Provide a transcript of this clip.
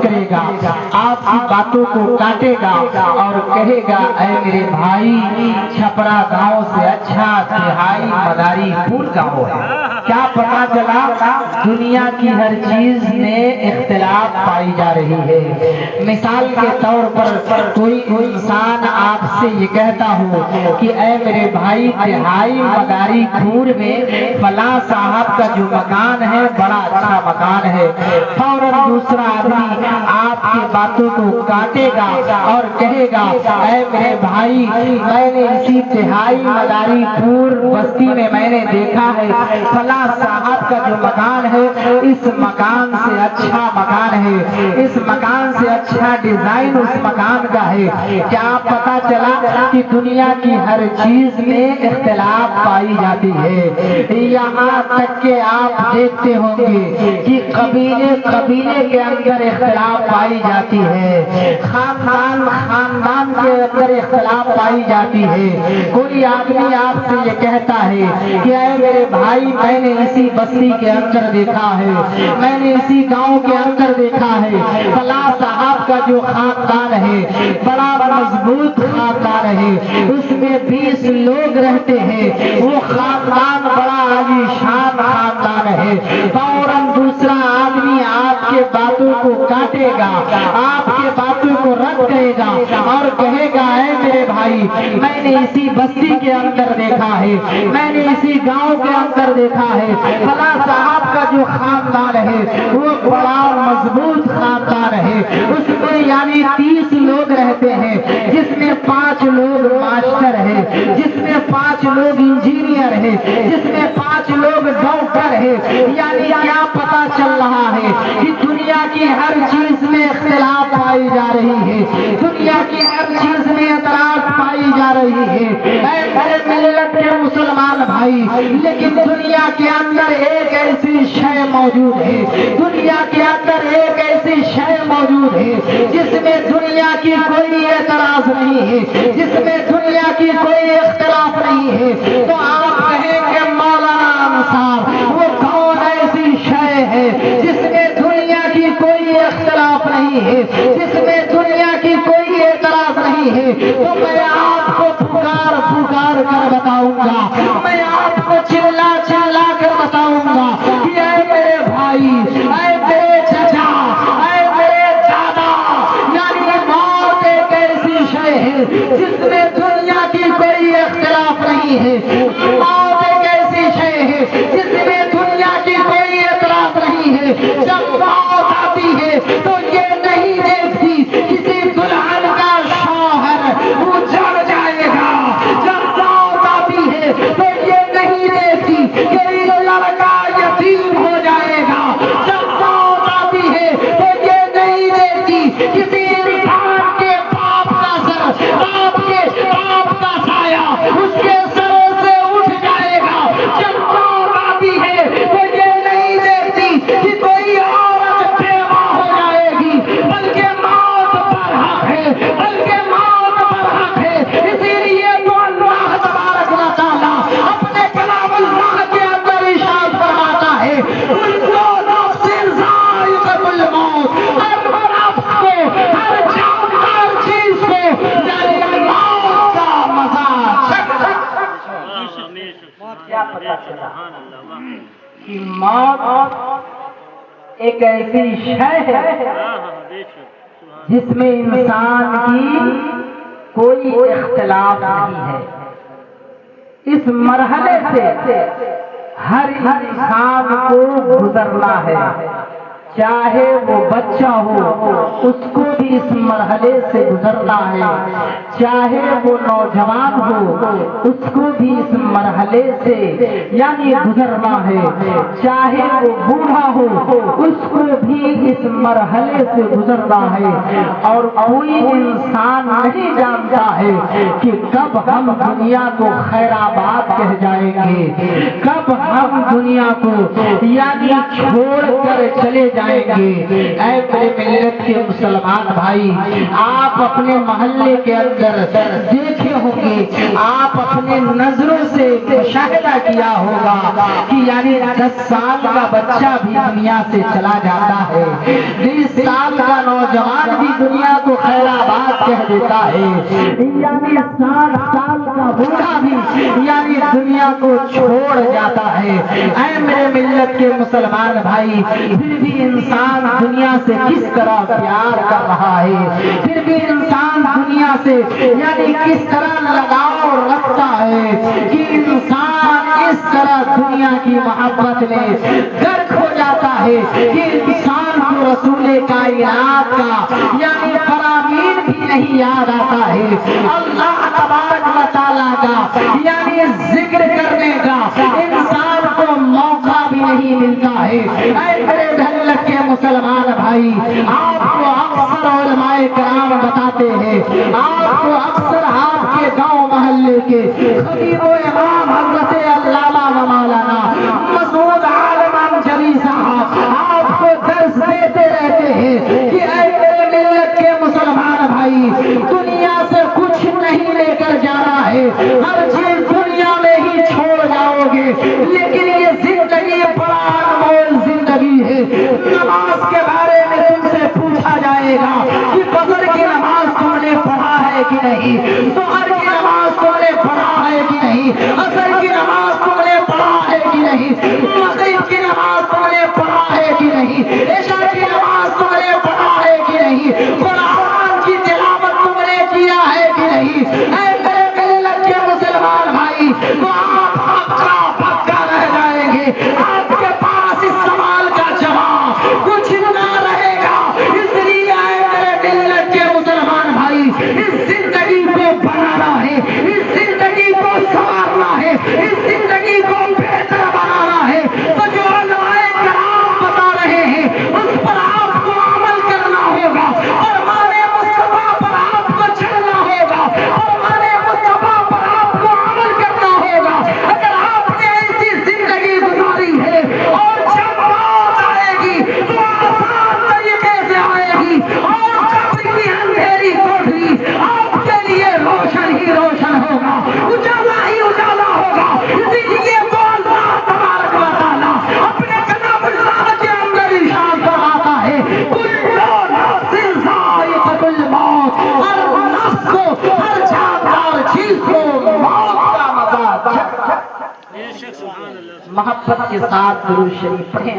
کرے گا، آپ کی باتوں کو کاٹے گا اور کہے گا اے میرے بھائی چھپرا گاؤں سے اچھا تہائی مداری پور گاؤں ہے۔ کیا پتا چلا؟ دنیا کی ہر چیز میں اختلاف پائی جا رہی ہے۔ مثال کے طور پر کوئی انسان آپ سے یہ کہتا ہو کہ اے میرے بھائی تہائی مداری پور میں فلاں صاحب کا جو مکان ہے بڑا اچھا مکان ہے، فوراً دوسرا آدمی آپ کی باتوں کو کاٹے گا اور کہے گا اے میرے بھائی میں نے اسی تہائی مداری پور بستی میں میں نے دیکھا ہے فلاں صاحب کا جو مکان ہے اس مکان سے اچھا مکان ہے، اس مکان سے اچھا ڈیزائن اس مکان کا ہے۔ کیا پتا چلا کہ دنیا کی ہر چیز میں اختلاف پائی جاتی ہے؟ یہاں تک کہ آپ دیکھتے ہوں گے کہ قبیلے کے اندر اختلاف پائی جاتی ہے، خاندان کے اندر اختلاف پائی جاتی ہے۔ کوئی آدمی آپ سے یہ کہتا ہے کہ اے میرے بھائی میں نے اسی بستی کے اندر دیکھا ہے، میں نے اسی گاؤں کے اندر دیکھا ہے فلاں صاحب کا جو خاندان ہے بڑا مضبوط خاندان ہے، اس میں 20 لوگ رہتے ہیں، وہ خاندان بڑا عالیشان خاندان ہے۔ فوراً دوسرا آدمی آپ کے باتوں کو کاٹے گا، آپ کے باتوں کو رد کرے گا اور کہے گا اے میرے بھائی میں نے اسی بستی کے اندر دیکھا ہے، میں نے اسی گاؤں کے اندر دیکھا ہے فلاں صاحب کا جو خاندان ہے وہ بڑا مضبوط خاندان ہے، اس میں یعنی 30 لوگ رہتے ہیں جس میں 5 لوگ ماسٹر ہیں، جس میں 5 لوگ انجینئر ہیں، جس میں 5 لوگ ڈاکٹر ہیں۔ یعنی کیا پتا چل رہا ہے کہ دنیا کی ہر چیز میں اختلاف پائی جا رہی ہے، دنیا کی ہر چیز میں اعتراض پائی جا رہی ہے۔ اے میرے ملت کے مسلمان بھائی لیکن دنیا کے اندر ایک ایسی شے موجود ہے، دنیا کے اندر ایک ایسی شے موجود ہے جس میں دنیا کی کوئی اعتراض نہیں ہے، جس میں دنیا کی کوئی اختلاف نہیں ہے۔ تو آپ کہیں کہ مولانا انصار وہ کون ایسی شے ہے جس میں دنیا کی کوئی اختلاف نہیں ہے، جس میں دنیا کی کوئی اعتراض نہیں ہے؟ تو میں آپ کو پکار کر بتاؤں گا، میں آپ کو چلا کر بتاؤں گا کہ اے میرے بھائی، اے میرے چچا، اے میرے دادا، یعنی موت ایک ایسی شے ہے جس میں دنیا کی کوئی اختلاف نہیں ہے، موت ایک ایسی شے ہے جس میں دنیا کی کوئی اعتراض نہیں ہے۔ جب موت آتی ہے تو یہ نہیں دیکھتی کسی دلہن کا شوہر وہ جڑ جائے گا، جب موت آتی ہے تو یہ نہیں دیکھتی کہ یہ لڑکا یتیم ہو جائے گا، جب موت آتی ہے تو یہ نہیں دیکھتی کسی انسان کے باپ کا سر، باپ کا سایہ اس کے سر سے اٹھ جائے گا، جب موت آتی ہے تو یہ نہیں دیکھتی کہ کوئی عورت بیوہ ہو جائے گی، بلکہ موت پر حق ہے، بلکہ موت پر حق ہے۔ اسی لیے تو اللہ تبارک و تعالی اپنے کلام اللہ کے اندر ارشاد فرماتا ہے کل نفس ذائقۃ الموت، ہر نفس کو، ہر جاندار چیز کو یعنی موت کا مزہ چکھنا۔ کیا پتا چلا کہ موت ایک ایسی شے ہے جس میں انسان کی کوئی اختلاف نہیں ہے۔ اس مرحلے سے ہر انسان کو گزرنا ہے، چاہے وہ بچہ ہو اس کو بھی اس مرحلے سے گزرنا ہے، چاہے وہ نوجوان ہو اس کو بھی اس مرحلے سے یعنی گزرنا ہے، چاہے وہ بوڑھا ہو اس کو بھی اس مرحلے سے گزرنا ہے۔ اور کوئی انسان نہیں جانتا ہے کہ کب ہم دنیا کو خیر آباد کہہ جائیں گے، کب ہم دنیا کو یعنی چھوڑ کر چلے جائیں گے۔ اے میرے ملت کے مسلمان بھائی آپ اپنے محلے کے اندر دیکھے ہوں گے، آپ اپنے نظروں سے مشاہدہ کیا ہوگا کہ یعنی 10 سال کا بچہ بھی دنیا سے چلا جاتا ہے، 20 سال کا نوجوان بھی دنیا کو خیر آباد کہہ دیتا ہے، یعنی 60 سال کا بوڑھا بھی یعنی دنیا کو چھوڑ جاتا ہے۔ اے میرے ملت کے مسلمان بھائی، پھر بھی انسان دنیا سے کس طرح پیار کر رہا ہے، پھر بھی انسان دنیا سے یعنی کس طرح لگاؤ رکھتا ہے کہ انسان اس طرح دنیا کی محبت میں غرق ہو جاتا ہے کہ انسان کو رسول کائنات کا یعنی فرامین بھی نہیں یاد آتا ہے، اللہ تبارک و تعالیٰ کا یعنی ذکر کرنے کا انسان کو موقع بھی نہیں ملتا ہے۔ اے میرے ڈھلک کے مسلمان بھائی، آپ کو اکثر علماء کرام بتاتے ہیں، آپ کو اکثر آپ کے گاؤں محلے کے خطیب و امام حضرت علامہ و مولانا مسعود عالم انجری صاحب آپ کو درس دیتے رہتے ہیں کہ اے میرے ملت کے مسلمان بھائی، دنیا سے کچھ نہیں لے کر جانا ہے، ہر چیز دنیا میں ہی چھوڑ جاؤ گے، لیکن یہ زندگی بڑا انمول زندگی ہے۔ نماز کے بارے میں تم سے پوچھا جائے گا کہ فجر کی نماز تم نے پڑھا ہے کہ نہیں، ظہر کی نماز تم نے پڑھا ہے کہ نہیں، عصر کی نماز تم نے پڑھا ہے کہ نہیں، مغرب کی نماز تم نے پڑھا ہے کہ نہیں، عشاء کی نماز تم نے پڑھا ہے کہ نہیں، قرآن کی تلاوت تم نے کیا ہے کہ نہیں۔ اے میرے ملت کے مسلمان بھائی، تو آپ پکا رہ جائیں گے، آپ کے پاس اس سوال کا جواب کچھ نہ رہے گا۔ اس لیے اے میرے ملت کے مسلمان بھائی، اس زندگی کو بنانا ہے، اس زندگی کو سنوارنا ہے، اس زندگی کو بہتر بنانا ہے، تو جو علماء کرام بتا رہے ہیں اس پر آپ کو عمل کرنا ہوگا، اور ہمارے مصطفیٰ پر آپ کو چلنا ہوگا، اور ہمارے مصطفیٰ پر آپ کو عمل کرنا ہوگا۔ اگر آپ نے ایسی زندگی گزاری ہے اور جب موت آئے گی تو آسان طریقے سے آئے گی، اور قبر کی اندھیری کوٹری آپ کے لیے روشن ہی روشن ہوگا، اجالا ہی اجالا ہوگا۔ اسی لیے تو اللہ تبارک و تعالیٰ اپنے کلام اللہ کے اندر ارشاد فرماتا ہے، کل نفس ذائقۃ الموت، ہر نفس کو، ہر جاندار چیز کو موت کا مزہ چکھنا۔ محبت کے ساتھ درود شریف پڑھیں۔